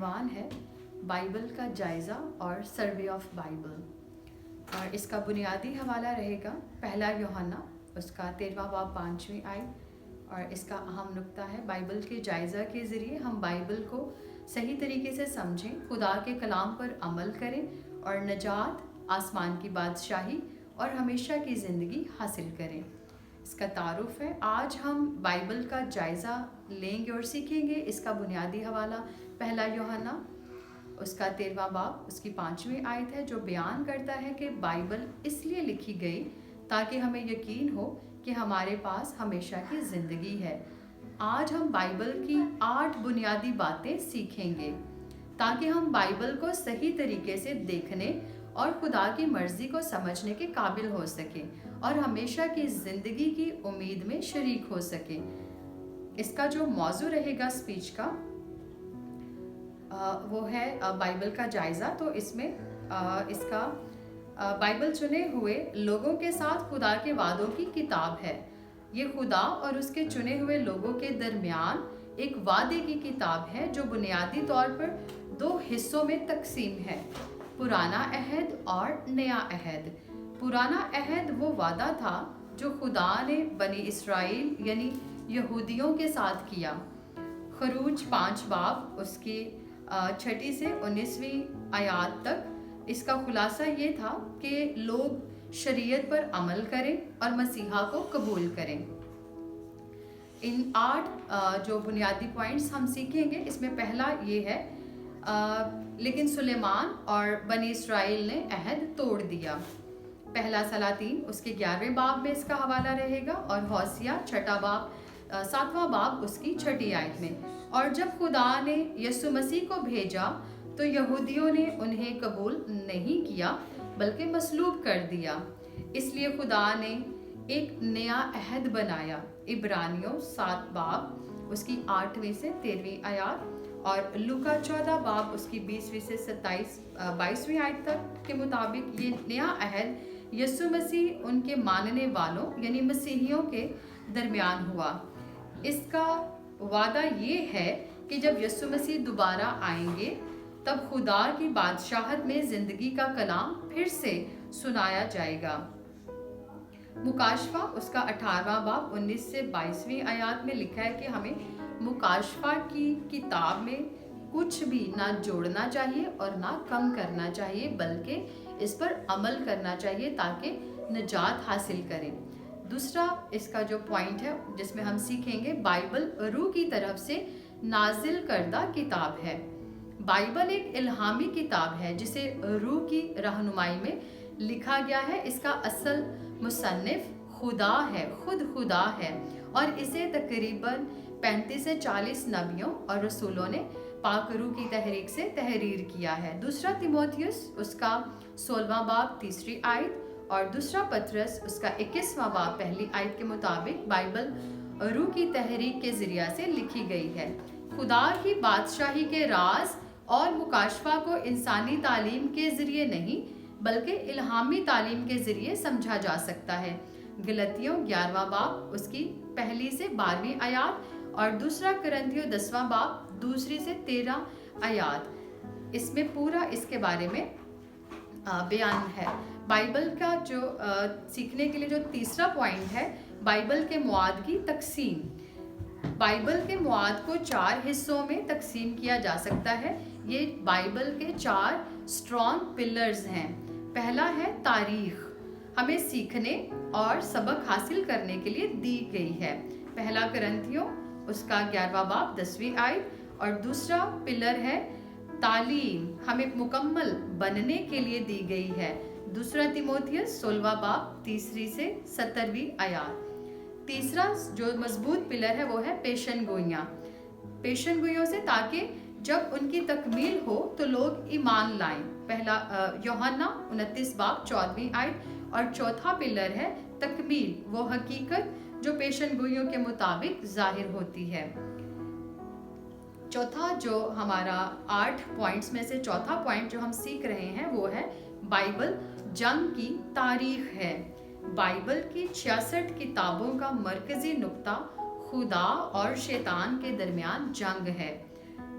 عنوان ہے بائبل کا جائزہ اور سروے آف بائبل، اور اس کا بنیادی حوالہ رہے گا پہلا یوحنا اس کا 13واں باب 5ویں آیت، اور اس کا اہم نقطہ ہے بائبل کے جائزہ کے ذریعے ہم بائبل کو صحیح طریقے سے سمجھیں، خدا کے کلام پر عمل کریں اور نجات، آسمان کی بادشاہی اور ہمیشہ کی زندگی حاصل کریں۔ اس کا تعارف ہے۔ آج ہم بائبل کا جائزہ لیں گے اور سیکھیں گے۔ اس کا بنیادی حوالہ پہلا یوحنا اس کا 13واں باب اس کی 5ویں آیت ہے، جو بیان کرتا ہے کہ بائبل اس لیے لکھی گئی تاکہ ہمیں یقین ہو کہ ہمارے پاس ہمیشہ کی زندگی ہے۔ آج ہم بائبل کی 8 بنیادی باتیں سیکھیں گے تاکہ ہم بائبل کو صحیح طریقے سے دیکھنے اور خدا کی مرضی کو سمجھنے کے قابل ہو سکیں اور ہمیشہ کی زندگی کی امید میں شریک ہو سکیں۔ اس کا جو موضوع رہے گا اسپیچ کا وہ ہے بائبل کا جائزہ۔ تو اس میں اس کا بائبل چنے ہوئے لوگوں کے ساتھ خدا کے وعدوں کی کتاب ہے۔ یہ خدا اور اس کے چنے ہوئے لوگوں کے درمیان ایک وعدے کی کتاب ہے جو بنیادی طور پر 2 حصوں میں تقسیم ہے، پرانا عہد اور نیا عہد۔ پرانا عہد وہ وعدہ تھا جو خدا نے بنی اسرائیل یعنی یہودیوں کے ساتھ کیا۔ خروج 5 باب اس کی 6 سے 19ویں آیات تک اس کا خلاصہ یہ تھا کہ لوگ شریعت پر عمل کریں اور مسیحا کو قبول کریں۔ ان 8 جو بنیادی پوائنٹس ہم سیکھیں گے، اس میں پہلا یہ ہے لیکن سلیمان اور بنی اسرائیل نے عہد توڑ دیا۔ پہلا سلاطین اس کے 11ویں باب میں اس کا حوالہ رہے گا، اور ہوسیہ 7واں باب اس کی 6 آیت میں۔ اور جب خدا نے یسوع مسیح کو بھیجا تو یہودیوں نے انہیں قبول نہیں کیا بلکہ مصلوب کر دیا، اس لیے خدا نے ایک نیا عہد بنایا۔ عبرانیوں 7 باب اس کی 8ویں سے 13ویں آیات، اور لوکا 14 باب اس کی 20ویں سے 22ویں آیت تک کے مطابق یہ نیا عہد یسوع مسیح ان کے ماننے والوں یعنی مسیحیوں کے درمیان ہوا۔ اس کا وعدہ یہ ہے کہ جب یسوع مسیح دوبارہ آئیں گے تب خدا کی بادشاہت میں زندگی کا کلام پھر سے سنایا جائے گا۔ مکاشفہ اس کا 18واں باب 19 سے 22ویں آیات میں لکھا ہے کہ ہمیں مکاشفہ کی کتاب میں کچھ بھی نہ جوڑنا چاہیے اور نہ کم کرنا چاہیے، بلکہ اس پر عمل کرنا چاہیے تاکہ نجات حاصل کریں۔ دوسرا اس کا جو پوائنٹ ہے جس میں ہم سیکھیں گے، بائبل روح کی طرف سے نازل کردہ کتاب ہے۔ بائبل ایک الہامی کتاب ہے جسے روح کی رہنمائی میں لکھا گیا ہے۔ اس کا اصل مصنف خدا ہے، خود خدا ہے، اور اسے تقریباً 35 سے 40 نبیوں اور رسولوں نے پاک روح کی تحریک سے تحریر کیا ہے۔ دوسرا تیموتھیوس اس کا 16واں باب 3 آیت، اور دوسرا پطرس اس کا 21واں باب 1 آیت کے مطابق بائبل روح کی تحریک کے ذریعہ سے لکھی گئی ہے۔ خدا کی بادشاہی کے راز اور مکاشفہ کو انسانی تعلیم کے ذریعے نہیں بلکہ الہامی تعلیم کے ذریعے سمجھا جا سکتا ہے۔ گلتیوں 11واں باب اس کی 1 سے 12ویں آیات، اور دوسرا کرنتھیوں 10واں باب 2 سے 13 آیات، اس میں پورا اس کے بارے میں بیان ہے۔ بائبل کا جو سیکھنے کے لیے جو تیسرا پوائنٹ ہے، بائبل کے مواد کی تقسیم۔ بائبل کے مواد کو 4 حصوں میں تقسیم کیا جا سکتا ہے۔ یہ بائبل کے 4 اسٹرانگ پلرز ہیں۔ پہلا ہے تاریخ، ہمیں سیکھنے اور سبق حاصل کرنے کے لیے دی گئی ہے۔ پہلا کرنتھیوں اس کا 11واں باب 10ویں آیت، اور دوسرا پلر ہے تعلیم، ہمیں مکمل بننے کے لیے دی گئی ہے۔ دوسرا تیموتھیوس 16واں باب 3 سے 17ویں آیات۔ تیسرا جو مضبوط پلر ہے وہ ہے پیشن گوئیاں، پیشن گوئیوں سے تاکہ جب ان کی تکمیل ہو تو لوگ ایمان لائیں۔ پہلا یوحنا 29 باب 14ویں آیت، اور چوتھا پلر ہے تکمیل، وہ حقیقت جو پیشن گوئیوں کے مطابق ظاہر ہوتی ہے۔ چوتھا جو ہمارا 8 پوائنٹس میں سے چوتھا پوائنٹ جو ہم سیکھ رہے ہیں وہ ہے بائبل جنگ کی تاریخ ہے۔ بائبل کی 66 کتابوں کا مرکزی نقطہ خدا اور شیطان کے درمیان جنگ ہے۔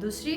2